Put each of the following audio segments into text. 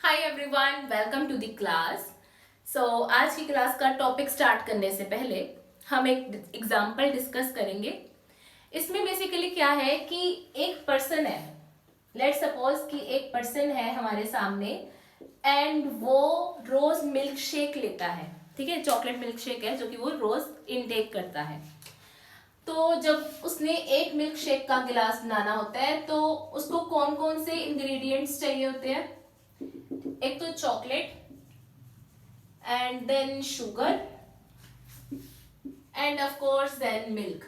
Hi everyone, welcome to the class. आज की class का टॉपिक स्टार्ट करने से पहले हम एक एग्जाम्पल डिस्कस करेंगे। इसमें बेसिकली क्या है कि एक पर्सन है, लेट्स सपोज कि एक पर्सन है हमारे सामने एंड वो रोज मिल्क शेक लेता है। ठीक है, चॉकलेट मिल्क शेक है जो कि वो रोज इनटेक करता है। तो जब उसने एक मिल्क शेक का गिलास बनाना होता है तो उसको कौन कौन से इंग्रेडिएंट्स चाहिए होते हैं? एक तो chocolate and then sugar and of course then milk.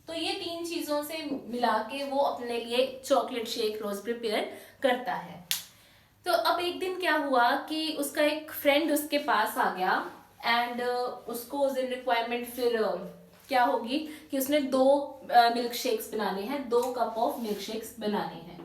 तो ये तीन चीजों से मिला के वो अपने लिए चॉकलेट शेक रोज प्रिपेयर करता है। तो अब एक दिन क्या हुआ कि उसका एक फ्रेंड उसके पास आ गया एंड उसको उस दिन रिक्वायरमेंट फिर क्या होगी कि उसने दो मिल्क शेक्स बनाने हैं, 2 कप ऑफ मिल्क शेक्स बनाने हैं।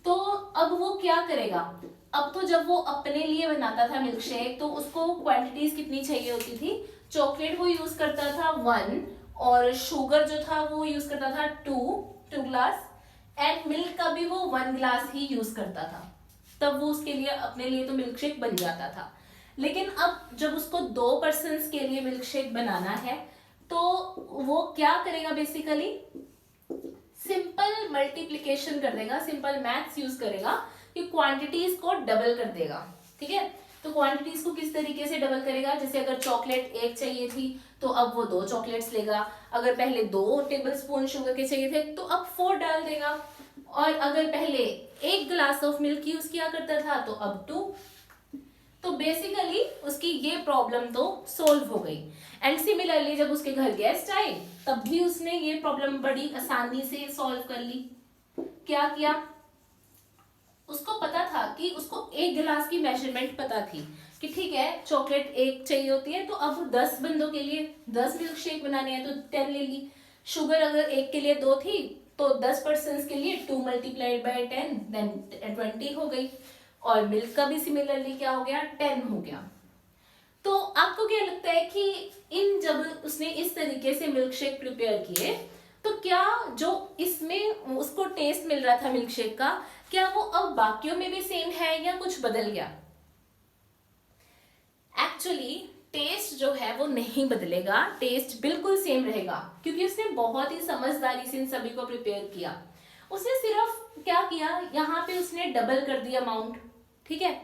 तो अब वो क्या करेगा? अब तो जब वो अपने लिए बनाता था मिल्क शेक तो उसको क्वांटिटीज कितनी चाहिए होती थी? चॉकलेट वो यूज करता था 1 और शुगर जो था वो यूज करता था 2 ग्लास एंड मिल्क का भी वो 1 ग्लास ही यूज करता था। तब वो उसके लिए अपने लिए तो मिल्क शेक बन जाता था। लेकिन अब जब उसको 2 पर्सन्स के लिए मिल्क शेक बनाना है तो वो क्या करेगा? बेसिकली सिंपल मल्टीप्लिकेशन कर देगा, सिंपल मैथ्स यूज करेगा कि क्वांटिटीज को डबल कर देगा। ठीक है, तो क्वांटिटीज को किस तरीके से डबल करेगा? जैसे अगर चॉकलेट 1 चाहिए थी तो अब वो 2 चॉकलेट्स लेगा। अगर पहले 2 टेबलस्पून शुगर के चाहिए थे तो अब 4 डाल देगा। और अगर पहले 1 ग्लास ऑफ मिल्क यूज किया करता था तो अब 2। तो बेसिकली उसकी ये प्रॉब्लम तो सोल्व हो गई। एंड सिमिलरली जब उसके घर गेस्ट आए तब भी उसने ये प्रॉब्लम बड़ी आसानी से सॉल्व कर ली। क्या किया? उसको पता था कि उसको 1 गिलास की मेजरमेंट पता थी कि ठीक है चॉकलेट 1 चाहिए होती है तो अब 10 बंदों के लिए 10 मिल्क शेक बनाने हैं तो 10 ले ली। शुगर अगर 1 के लिए 2 थी तो 10 पर्सन के लिए 2 मल्टीप्लाइड बाई 10 देन 20 हो गई। और मिल्क का भी सिमिलरली क्या हो गया? 10 हो गया। तो आपको क्या लगता है कि इन जब उसने इस तरीके से मिल्क शेक प्रिपेयर किए तो क्या जो इसमें उसको टेस्ट मिल रहा था मिल्क शेक का, क्या वो अब बाकियों में भी सेम है या कुछ बदल गया? एक्चुअली टेस्ट जो है वो नहीं बदलेगा, टेस्ट बिल्कुल सेम रहेगा क्योंकि उसने बहुत ही समझदारी से इन सभी को प्रिपेयर किया। उसने सिर्फ क्या किया, यहाँ पे उसने डबल कर दिया अमाउंट। ठीक है,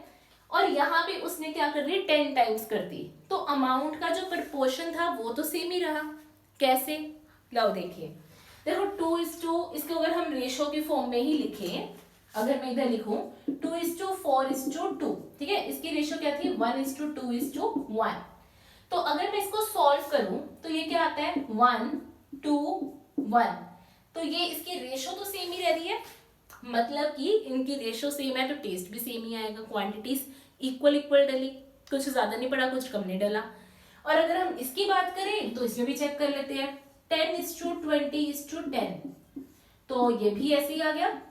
और यहाँ पे उसने क्या कर दी? 10 टाइम्स कर दी। तो अमाउंट का जो प्रपोर्शन था वो तो सेम ही रहा। कैसे? लो देखिए, देखो 2:2, इसको अगर हम रेशो की फॉर्म में ही लिखें, अगर मैं इधर लिखूं 2:4:2, ठीक है, इसकी रेशो क्या थी? 1:2:1। तो अगर मैं इसको सॉल्व करूं तो ये क्या आता है? 1:2:1। तो ये इसकी रेशो तो सेम ही रह रही है, मतलब कि इनकी रेशो सेम है तो टेस्ट भी सेम ही आएगा। क्वांटिटीज इक्वल इक्वल डली, कुछ ज्यादा नहीं पड़ा कुछ कम नहीं डला। और अगर हम इसकी बात करें तो इसमें भी चेक कर लेते हैं, 10:20:10, तो ये भी ऐसे ही आ गया।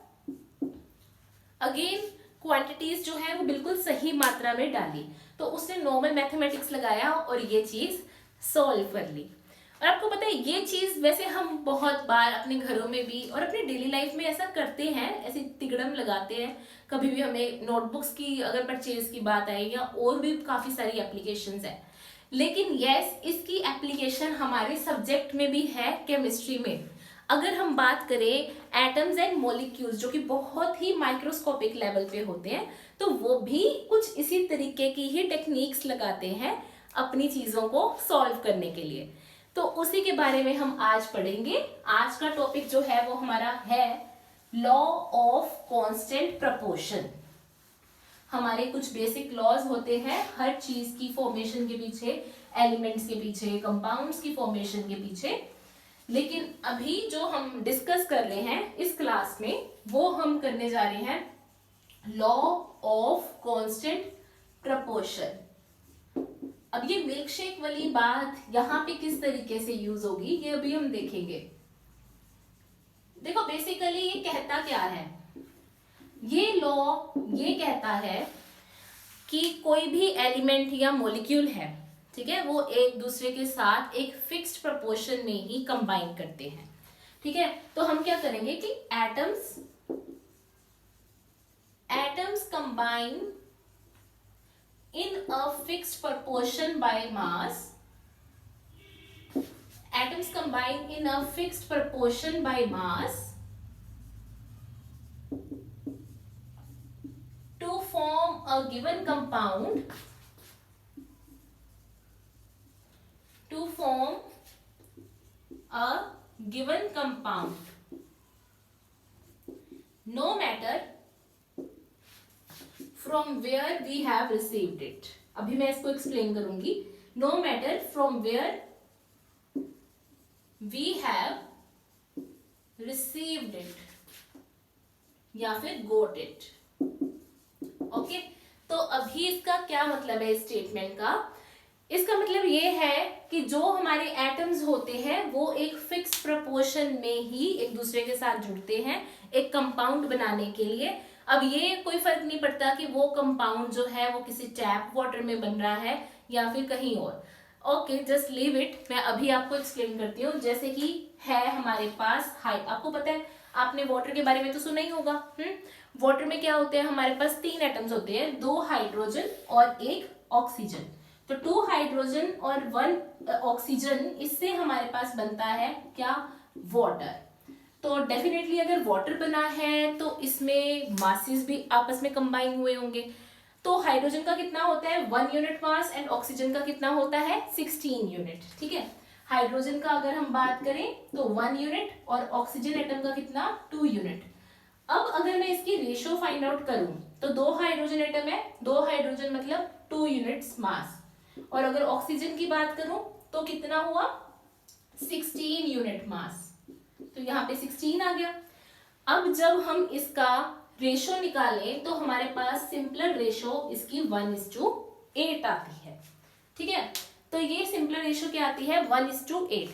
अगेन क्वांटिटीज जो है वो बिल्कुल सही मात्रा में डाली, तो उसने नॉर्मल मैथमेटिक्स लगाया और ये चीज सॉल्व कर ली। और आपको पता है ये चीज वैसे हम बहुत बार अपने घरों में भी और अपनी डेली लाइफ में ऐसा करते हैं, ऐसे तिगड़म लगाते हैं। कभी भी हमें नोटबुक्स की अगर परचेज की बात आई या और भी काफी सारी एप्लीकेशंस है, लेकिन यस इसकी एप्लीकेशन हमारे सब्जेक्ट में भी है, केमिस्ट्री में। अगर हम बात करें एटम्स एंड मॉलिक्यूल्स जो कि बहुत ही माइक्रोस्कोपिक लेवल पे होते हैं, तो वो भी कुछ इसी तरीके की ही टेक्निक्स लगाते हैं अपनी चीजों को सॉल्व करने के लिए। तो उसी के बारे में हम आज पढ़ेंगे। आज का टॉपिक जो है वो हमारा है लॉ ऑफ कांस्टेंट प्रपोर्शन। हमारे कुछ बेसिक लॉज होते हैं हर चीज की फॉर्मेशन के पीछे, एलिमेंट्स के पीछे, कंपाउंड्स की फॉर्मेशन के पीछे। लेकिन अभी जो हम डिस्कस कर रहे हैं इस क्लास में वो हम करने जा रहे हैं लॉ ऑफ कांस्टेंट प्रपोर्शन। अब ये मिल्क शेक वाली बात यहाँ पे किस तरीके से यूज होगी ये अभी हम देखेंगे। देखो बेसिकली ये कहता क्या है, ये लॉ ये कहता है कि कोई भी एलिमेंट या मॉलिक्यूल है, ठीक है, वो एक दूसरे के साथ एक फिक्स्ड प्रोपोर्शन में ही कंबाइन करते हैं। ठीक है, तो हम क्या करेंगे कि atoms combine in a fixed proportion by mass. Atoms combine in a fixed proportion by mass to form a given compound. To form a given compound, no matter from where we have received it. अभी मैं इसको explain करूंगी. No matter from where we have received it या फिर got it. Okay, तो अभी इसका क्या मतलब है इस स्टेटमेंट का? इसका मतलब ये है कि जो हमारे एटम्स होते हैं वो एक फिक्स प्रोपोर्शन में ही एक दूसरे के साथ जुड़ते हैं एक कंपाउंड बनाने के लिए. अब ये कोई फर्क नहीं पड़ता कि वो कंपाउंड जो है वो किसी टैप वाटर में बन रहा है या फिर कहीं और. Okay, just leave it. मैं अभी आपको एक्सप्लेन करती हूँ. जैसे कि है हमारे पास आपको पता है, आपने वाटर के बारे में तो सुना ही होगा. वाटर में क्या होते हैं, हमारे पास 3 एटम्स होते हैं, 2 हाइड्रोजन और 1 ऑक्सीजन. तो 2 हाइड्रोजन और 1 ऑक्सीजन, इससे हमारे पास बनता है क्या? वाटर. तो डेफिनेटली अगर वाटर बना है तो इसमें मासेस भी आपस में कंबाइन हुए होंगे. तो हाइड्रोजन का कितना होता है 1 यूनिट मास एंड ऑक्सीजन का कितना होता है 16 यूनिट. ठीक है, हाइड्रोजन का अगर हम बात करें तो 1 यूनिट और ऑक्सीजन एटम का कितना 2 यूनिट. अब अगर मैं इसकी रेशियो फाइंड आउट करूं तो 2 हाइड्रोजन एटम है, 2 हाइड्रोजन मतलब 2 यूनिट्स मास. और अगर ऑक्सीजन की बात करूं तो कितना हुआ 16 यूनिट मास. तो यहाँ पे 16 आ गया. अब जब हम इसका रेशो निकालें तो हमारे पास सिंपलर रेशो इसकी 1:8 आती है. ठीक है, तो ये सिंपलर रेशो क्या आती है 1:8.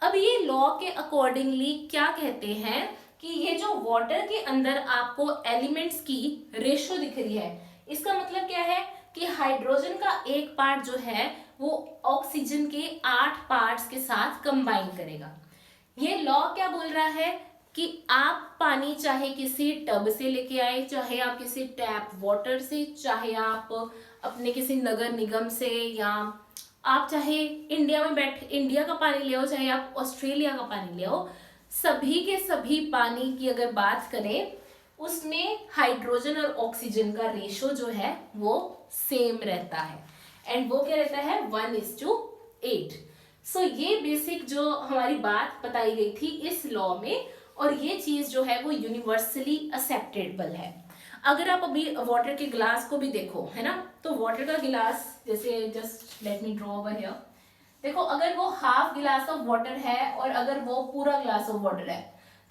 अब ये लॉ के अकॉर्डिंगली क्या कहते हैं कि ये जो वाटर के अंदर आपको एलिमेंट्स की रेशो दिख रही है, इसका मतलब क्या है कि हाइड्रोजन का एक पार्ट जो है वो ऑक्सीजन के 8 पार्ट्स के साथ कंबाइन करेगा. ये लॉ क्या बोल रहा है कि आप पानी चाहे किसी टब से लेके आए, चाहे आप किसी टैप वाटर से, चाहे आप अपने किसी नगर निगम से, या आप चाहे इंडिया में इंडिया का पानी ले आओ, चाहे आप ऑस्ट्रेलिया का पानी ले आओ, सभी के सभी पानी की अगर बात करें उसमें हाइड्रोजन और ऑक्सीजन का रेशो जो है वो सेम रहता है. एंड वो क्या रहता है 1:8. सो ये बेसिक जो हमारी बात बताई गई थी इस लॉ में, और ये चीज जो है वो यूनिवर्सली एक्सेप्टेबल है. अगर आप अभी वाटर के ग्लास को भी देखो, है ना, तो वाटर का गिलास जैसे, just let me draw over here. देखो, अगर वो हाफ गिलास ऑफ वाटर है और अगर वो पूरा ग्लास ऑफ वाटर है,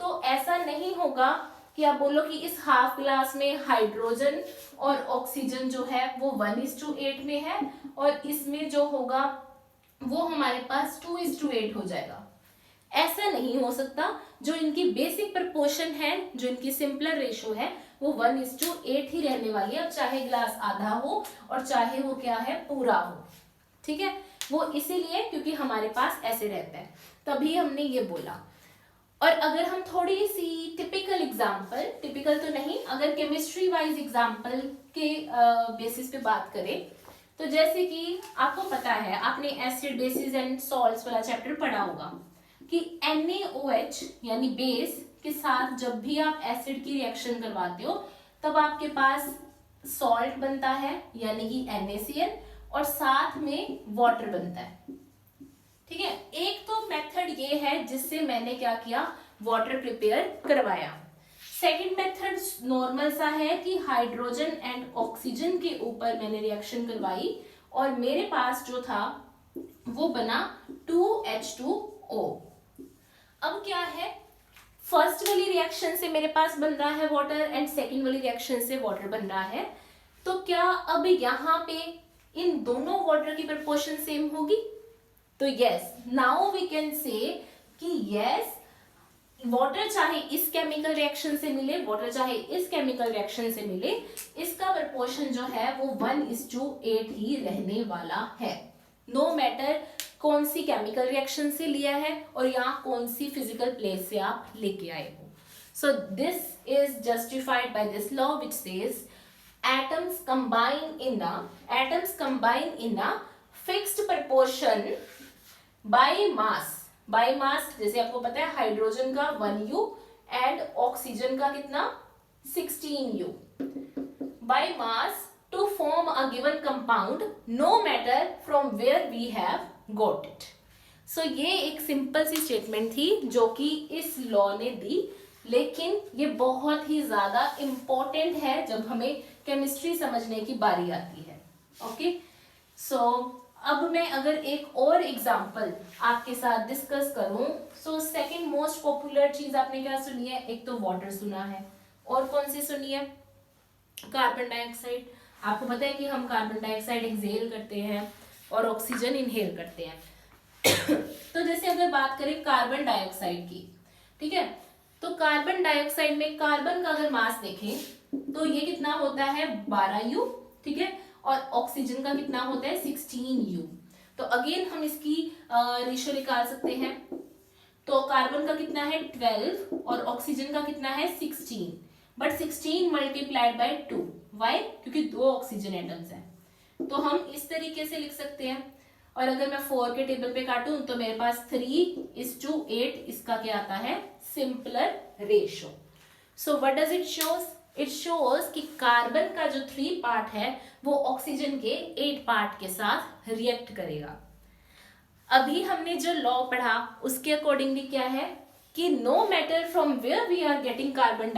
तो ऐसा नहीं होगा कि आप बोलो कि इस हाफ ग्लास में हाइड्रोजन और ऑक्सीजन जो है वो 1:8 में है और इसमें जो होगा वो हमारे पास 2:8 हो जाएगा. ऐसा नहीं हो सकता. जो इनकी बेसिक प्रपोर्शन है, जो इनकी सिंपलर रेशो है, वो 1:8 ही रहने वाली है. अब चाहे ग्लास आधा हो और चाहे वो क्या है पूरा हो. ठीक है, वो इसीलिए क्योंकि हमारे पास ऐसे रहता है, तभी हमने ये बोला. और अगर हम थोड़ी सी टिपिकल एग्जाम्पल, टिपिकल तो नहीं, अगर केमिस्ट्री वाइज एग्जाम्पल के बेसिस पे बात करें, तो जैसे कि आपको पता है, आपने एसिड बेसिस एंड सॉल्ट्स वाला चैप्टर पढ़ा होगा कि NaOH यानी बेस के साथ जब भी आप एसिड की रिएक्शन करवाते हो तब आपके पास सॉल्ट बनता है यानी कि NaCl, और साथ में वाटर बनता है. ठीक है, एक तो मेथड ये है जिससे मैंने क्या किया, वाटर प्रिपेयर करवाया. सेकंड मेथड नॉर्मल सा है कि हाइड्रोजन एंड ऑक्सीजन के ऊपर मैंने रिएक्शन करवाई और मेरे पास जो था वो बना 2H2O. अब क्या है, फर्स्ट वाली रिएक्शन से मेरे पास बन रहा है वाटर एंड सेकंड वाली रिएक्शन से वाटर बन रहा है. तो क्या अब यहाँ पे इन दोनों वाटर की प्रपोर्शन सेम होगी? तो yes, now we can say कि यस, वाटर चाहे इस केमिकल रिएक्शन से मिले, वाटर चाहे इस केमिकल रिएक्शन से मिले, इसका प्रपोर्शन जो है वो 1:8 ही रहने वाला है. नो मैटर कौन सी केमिकल रिएक्शन से लिया है और यहाँ कौन सी फिजिकल प्लेस से आप लेके आए हो. So this is justified by this law which says atoms combine in a fixed proportion by mass जैसे आपको पता है हाइड्रोजन का 1u एंड ऑक्सीजन का कितना 16u by mass to form a given compound no matter from where we have got it. So ये एक simple सी statement थी जो कि इस लॉ ने दी, लेकिन ये बहुत ही ज्यादा इम्पोर्टेंट है जब हमें केमिस्ट्री समझने की बारी आती है. ओके, सो अब मैं अगर एक और एग्जांपल आपके साथ डिस्कस करूं, सो सेकंड मोस्ट पॉपुलर चीज आपने क्या सुनी है? एक तो वाटर सुना है, और कौन सी सुनी है? Carbon dioxide. आपको पता है कि हम कार्बन डाइऑक्साइड एक्सहेल करते हैं और ऑक्सीजन इनहेल करते हैं. तो जैसे अगर बात करें कार्बन डाइऑक्साइड की, ठीक है, तो कार्बन डाइऑक्साइड में कार्बन का अगर मास देखें तो ये कितना होता है 12u, ठीक है, और ऑक्सीजन का कितना होता है 16u. तो अगेन हम इसकी रेशियो निकाल सकते हैं. तो कार्बन का कितना है 12 और ऑक्सीजन का कितना है 16, बट 16 मल्टीप्लाइड बाय 2. वाई? क्योंकि 2 ऑक्सीजन एटम्स हैं. तो हम इस तरीके से लिख सकते हैं. और अगर मैं 4 के टेबल पे काटूं तो मेरे पास 3:8 इसका क्या आता है? Simpler ratio. So what does it shows? It shows कि कार्बन का जो 3 पार्ट है वो ऑक्सीजन के 8 पार्ट के साथ रिएक्ट करेगा. अभी हमने जो लॉ पढ़ा उसके अकॉर्डिंगली क्या है कि no matter from where we are getting carbon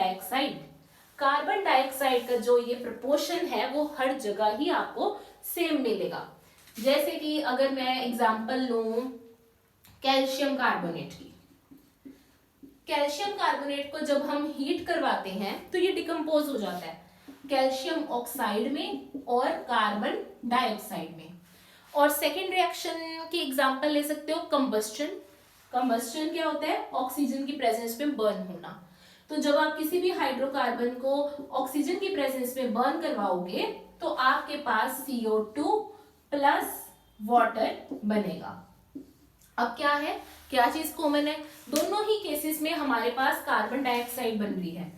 dioxide का जो ये प्रपोर्शन है वो हर जगह ही आपको सेम मिलेगा. जैसे कि अगर मैं एग्जांपल लूं कैल्शियम कार्बोनेट की, कैल्शियम कार्बोनेट को जब हम हीट करवाते हैं तो ये डिकम्पोज हो जाता है कैल्शियम ऑक्साइड में और कार्बन डाइऑक्साइड में. और सेकेंड रिएक्शन की एग्जांपल ले सकते हो कंबस्टन. कंबस्टन क्या होता है? ऑक्सीजन की प्रेजेंस में बर्न होना. तो जब आप किसी भी हाइड्रोकार्बन को ऑक्सीजन की प्रेजेंस में बर्न करवाओगे तो आपके पास CO2 प्लस वाटर बनेगा. अब क्या है, क्या चीज कॉमन है? दोनों ही केसेस में हमारे पास कार्बन डाइऑक्साइड बन रही है.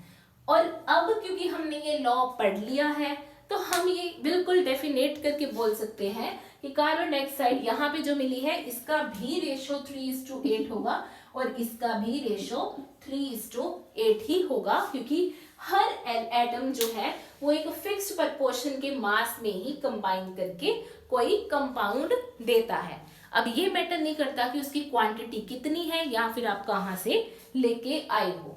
और अब क्योंकि हमने ये लॉ पढ़ लिया है तो हम ये बिल्कुल डेफिनेट करके बोल सकते हैं कि कार्बन डाइऑक्साइड यहाँ पे जो मिली है इसका भी रेशो 3:8 होगा और इसका भी रेशो 3:8 ही होगा, क्योंकि हर एटम जो है वो एक फिक्स्ड प्रपोर्शन के मास में ही कंबाइन करके कोई कंपाउंड देता है. अब ये मैटर नहीं करता कि उसकी क्वांटिटी कितनी है या फिर आप कहाँ से लेके आए हो.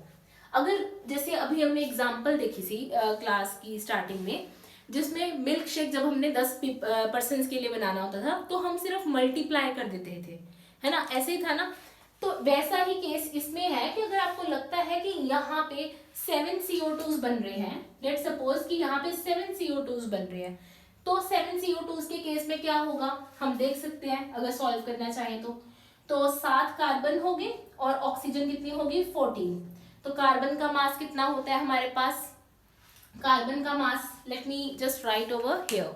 अगर जैसे अभी हमने एग्जांपल देखी थी क्लास की स्टार्टिंग में, जिसमें मिल्क शेक जब हमने 10 के लिए बनाना होता था तो हम सिर्फ मल्टीप्लाई कर देते थे, है ना, ऐसे ही था ना. तो वैसा ही केस इसमें है कि अगर आपको लगता है कि यहाँ पे 7 CO2 बन रहे हैं, लेट्स सपोज कि यहाँ पे 7 CO2 बन रहे हैं, तो 7 CO2 के केस में क्या होगा हम देख सकते हैं अगर सॉल्व करना चाहें तो 7 कार्बन होंगे और ऑक्सीजन कितनी होगी 14. तो कार्बन का मास कितना होता है हमारे पास? कार्बन का mass, let me just write over here,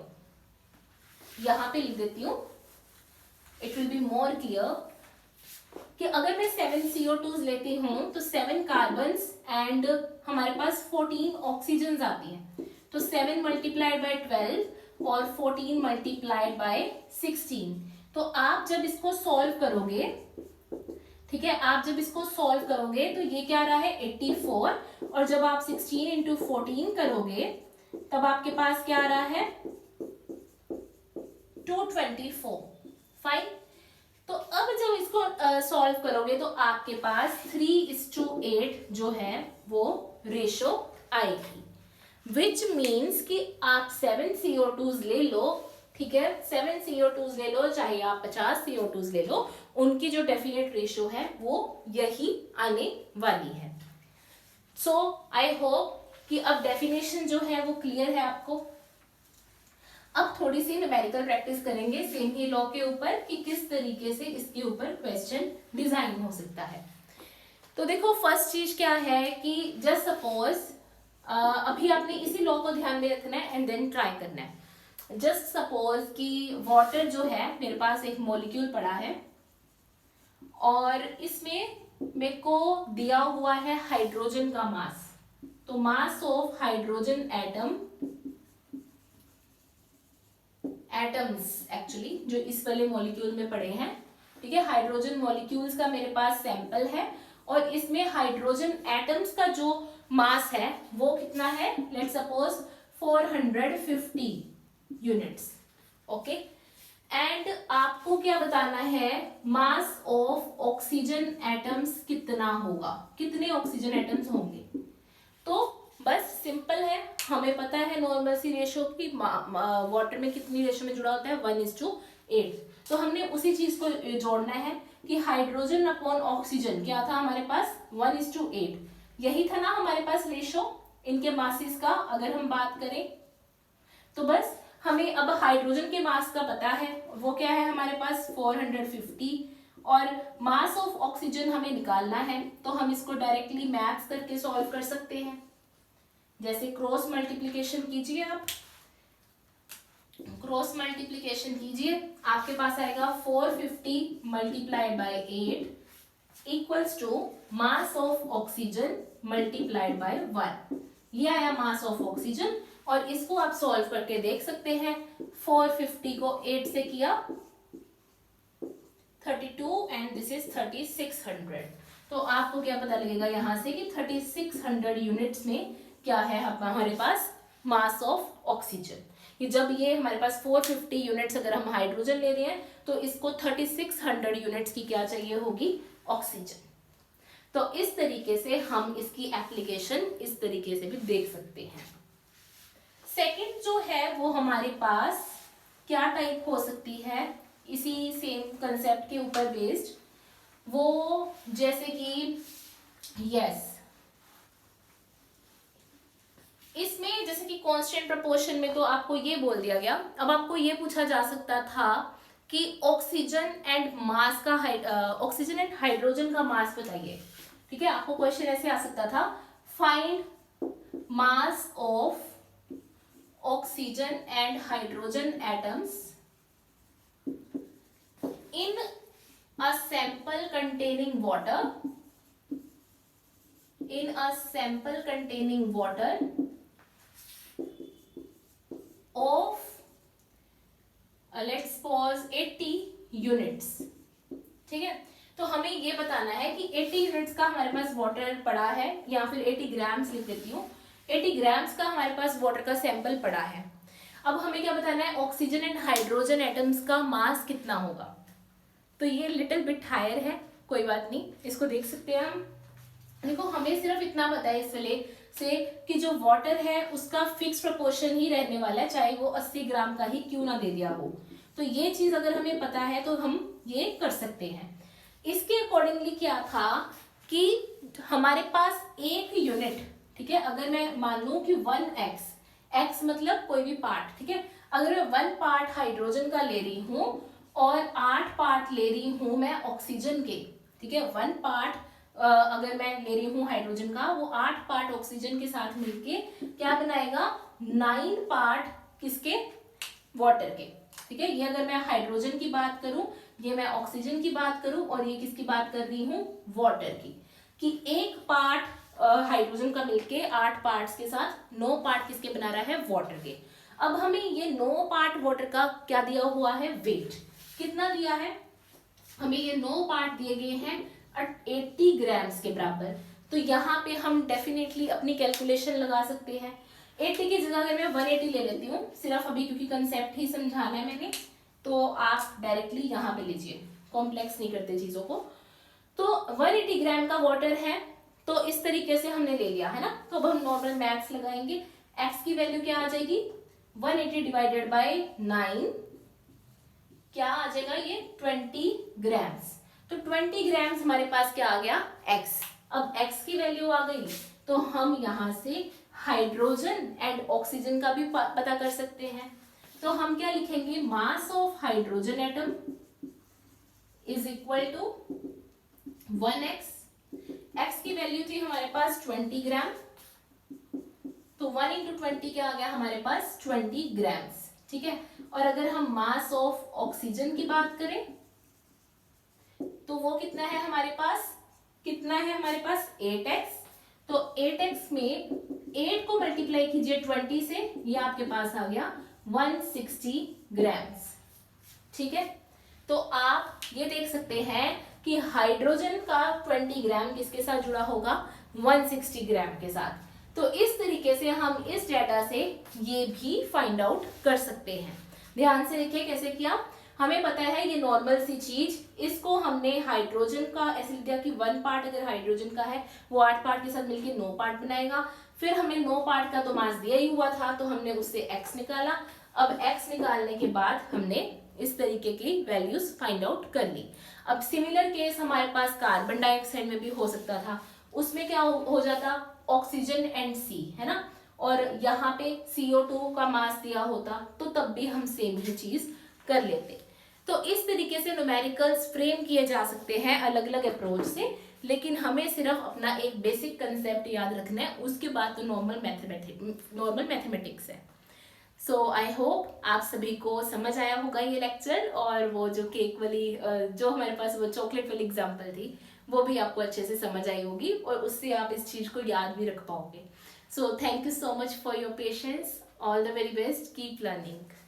यहाँ पे लिख देती हूँ, it will be more clear कि अगर मैं 7 CO2 लेती हूँ तो 7 कार्बन एंड हमारे पास 14 ऑक्सीजन आती हैं. तो 7 मल्टीप्लाइड बाय 12 और 14 मल्टीप्लाइड बाय 16. तो आप जब इसको सॉल्व करोगे, ठीक है, आप जब इसको सॉल्व करोगे तो ये क्या रहा है 84, और जब आप 16 इंटू 14 करोगे तब आपके पास क्या आ रहा है 224. फाइन. तो अब जब इसको सॉल्व करोगे तो आपके पास 3:8 जो है वो रेशो आएगी, विच मीन्स कि आप 7 CO2 ले लो, ठीक है, 7 CO2 ले लो चाहे आप 50 CO2 ले लो, उनकी जो डेफिनेट रेशो है वो यही आने वाली है. सो आई होप कि अब डेफिनेशन जो है वो क्लियर है आपको. अब थोड़ी सी न्यूमेरिकल प्रैक्टिस करेंगे सेम ही लॉ के ऊपर कि किस तरीके से इसके ऊपर क्वेश्चन डिजाइन हो सकता है. तो देखो फर्स्ट चीज क्या है कि जस्ट सपोज अभी आपने इसी लॉ को ध्यान में रखना है एंड देन ट्राई करना है. जस्ट सपोज कि वाटर जो है मेरे पास एक मॉलिक्यूल पड़ा है और इसमें मेरे को दिया हुआ है हाइड्रोजन का मास. तो मास of hydrogen atom atoms actually जो इस वाले मॉलिक्यूल में पड़े हैं, ठीक है, हाइड्रोजन मॉलिक्यूल्स का मेरे पास सैंपल है और इसमें हाइड्रोजन एटम्स का जो मास है वो कितना है, let's suppose 450 units, okay. And आपको क्या बताना है, मास ऑफ ऑक्सीजन एटम्स कितना होगा, कितने ऑक्सीजन एटम्स होंगे। तो बस सिंपल है, हमें पता है नॉर्मल सी रेशो की वाटर में कितनी रेशो में जुड़ा होता है 1:8। तो हमने उसी चीज को जोड़ना है कि हाइड्रोजन अपॉन ऑक्सीजन क्या था हमारे पास 1:8, यही था ना हमारे पास रेशो इनके मासेस का अगर हम बात करें। तो बस हमें अब हाइड्रोजन के मास का पता है, वो क्या है हमारे पास 450 और मास ऑफ ऑक्सीजन हमें निकालना है। तो हम इसको डायरेक्टली मैथ्स करके सॉल्व कर सकते हैं। जैसे क्रॉस मल्टीप्लिकेशन कीजिए, आप क्रॉस मल्टीप्लिकेशन कीजिए, आपके पास आएगा 450 multiplied by 8 equals to mass of oxygen multiplied by 1। ये आया मास ऑफ ऑक्सीजन और इसको आप सॉल्व करके देख सकते हैं। 450 को 8 से किया 32 एंड दिस इज 3600। तो आपको क्या पता लगेगा यहाँ से कि 3600 यूनिट्स में क्या है हमारे पास मास ऑफ ऑक्सीजन। कि जब ये हमारे पास 450 यूनिट्स अगर हम हाइड्रोजन ले रहे हैं तो इसको 3600 यूनिट्स की क्या चाहिए होगी, ऑक्सीजन। तो इस तरीके से हम इसकी एप्लीकेशन इस तरीके से भी देख सकते हैं। सेकंड जो है वो हमारे पास क्या टाइप हो सकती है, इसी सेम कंसेप्ट के ऊपर बेस्ड, वो जैसे कि यस इसमें जैसे कि कांस्टेंट प्रोपोर्शन में तो आपको ये बोल दिया गया। अब आपको ये पूछा जा सकता था कि ऑक्सीजन एंड मास का ऑक्सीजन एंड हाइड्रोजन का मास बताइए, ठीक है। आपको क्वेश्चन ऐसे आ सकता था, find mass of oxygen and hydrogen atoms in a sample containing water, in a sample containing water of let's suppose 80 units, ठीक है। तो हमें ये बताना है कि 80 यूनिट्स का हमारे पास वाटर पड़ा है, या फिर 80 ग्राम्स लिख देती हूँ, 80 ग्राम्स का हमारे पास वाटर का सैंपल पड़ा है। अब हमें क्या बताना है, ऑक्सीजन एंड हाइड्रोजन एटम्स का मास कितना होगा। तो ये लिटिल बिट हायर है, कोई बात नहीं, इसको देख सकते हैं हम। देखो हमें सिर्फ इतना पता है इस वाले से कि जो वाटर है उसका फिक्स प्रोपोर्शन ही रहने वाला है, चाहे वो 80 ग्राम का ही क्यों ना दे दिया हो। तो ये चीज अगर हमें पता है तो हम ये कर सकते हैं। इसके अकॉर्डिंगली क्या था कि हमारे पास एक यूनिट, ठीक है, अगर मैं मान लूं कि 1x मतलब कोई भी पार्ट, ठीक है, अगर मैं 1 पार्ट हाइड्रोजन का ले रही हूं और 8 पार्ट ले रही हूं मैं ऑक्सीजन के, ठीक है, 1 पार्ट अगर मैं ले रही हूँ हाइड्रोजन का, वो 8 पार्ट ऑक्सीजन के साथ मिलके क्या बनाएगा, 9 पार्ट किसके, वाटर के, ठीक है। ये अगर मैं हाइड्रोजन की बात करूं, ये मैं ऑक्सीजन की बात करूं और ये किसकी बात कर रही हूँ, वाटर की, कि एक पार्ट हाइड्रोजन का मिलके 8 पार्ट्स के साथ 9 पार्ट किसके बना रहा है, वाटर के। अब हमें ये 9 पार्ट वाटर का क्या दिया हुआ है, वेट कितना दिया है, हमें ये 9 पार्ट दिए गए हैं 80 ग्राम्स के बराबर। तो यहाँ पे हम डेफिनेटली अपनी कैलकुलेशन लगा सकते हैं। 80 की जगह अगर मैं 180 ले लेती हूँ, सिर्फ अभी क्योंकि कंसेप्ट ही समझाना है मैंने, तो आप डायरेक्टली यहाँ पे लीजिए, कॉम्प्लेक्स नहीं करते चीजों को। तो 180 ग्राम का वाटर है, तो इस तरीके से हमने ले लिया है ना। तो अब हम नॉर्मल मैथ्स लगाएंगे, x की वैल्यू क्या आ जाएगी, 180 डिवाइडेड बाई 9 क्या आ जाएगा, ये 20 ग्राम्स। तो 20 ग्राम्स हमारे पास क्या आ गया, x। अब x की वैल्यू आ गई तो हम यहां से हाइड्रोजन एंड ऑक्सीजन का भी पता कर सकते हैं। तो हम क्या लिखेंगे, mass of hydrogen atom is equal to 1x। x की वैल्यू थी हमारे पास 20 ग्राम, तो 1 into 20 क्या आ गया हमारे पास, 20 ग्राम्स, ठीक है। और अगर हम मास ऑफ ऑक्सीजन की बात करें तो वो कितना है हमारे पास, कितना है हमारे पास 8x। तो 8x में 8 को मल्टीप्लाई कीजिए 20 से, ये आपके पास आ गया 160 ग्राम्स। ठीक है, तो आप ये देख सकते हैं कि हाइड्रोजन का 20 ग्राम किसके साथ जुड़ा होगा, 160 ग्राम के साथ। तो इस तरीके से हम इस डेटा से ये भी फाइंड आउट कर सकते हैं। ध्यान से देखिए कैसे किया। हमें पता है ये नॉर्मल सी चीज, इसको हमने हाइड्रोजन का ऐसे लिख दिया कि 1 पार्ट अगर हाइड्रोजन का है वो 8 पार्ट के साथ मिलकर 9 पार्ट बनाएगा। फिर हमें 9 पार्ट का तो मास दिया ही हुआ था, तो हमने उससे x निकाला। अब x निकालने के बाद हमने इस तरीके की वैल्यूज फाइंड आउट कर ली। अब सिमिलर केस हमारे पास कार्बन डाइऑक्साइड में भी हो सकता था। उसमें क्या हो जाता, ऑक्सीजन एंड सी, है ना, और यहाँ पे CO2 का मास दिया होता, तो तब भी हम सेम ही चीज कर लेते। तो इस तरीके से न्यूमेरिकल्स फ्रेम किए जा सकते हैं अलग अलग अप्रोच से, लेकिन हमें सिर्फ अपना एक बेसिक कंसेप्ट याद रखना है, उसके बाद तो नॉर्मल मैथमेटिक्स है। सो आई होप आप सभी को समझ आया होगा ये लेक्चर, और वो जो केक वाली जो हमारे पास वो चॉकलेट वाली एग्जांपल थी वो भी आपको अच्छे से समझ आई होगी, और उससे आप इस चीज को याद भी रख पाओगे। So thank you so much for your patience, all the very best, keep learning.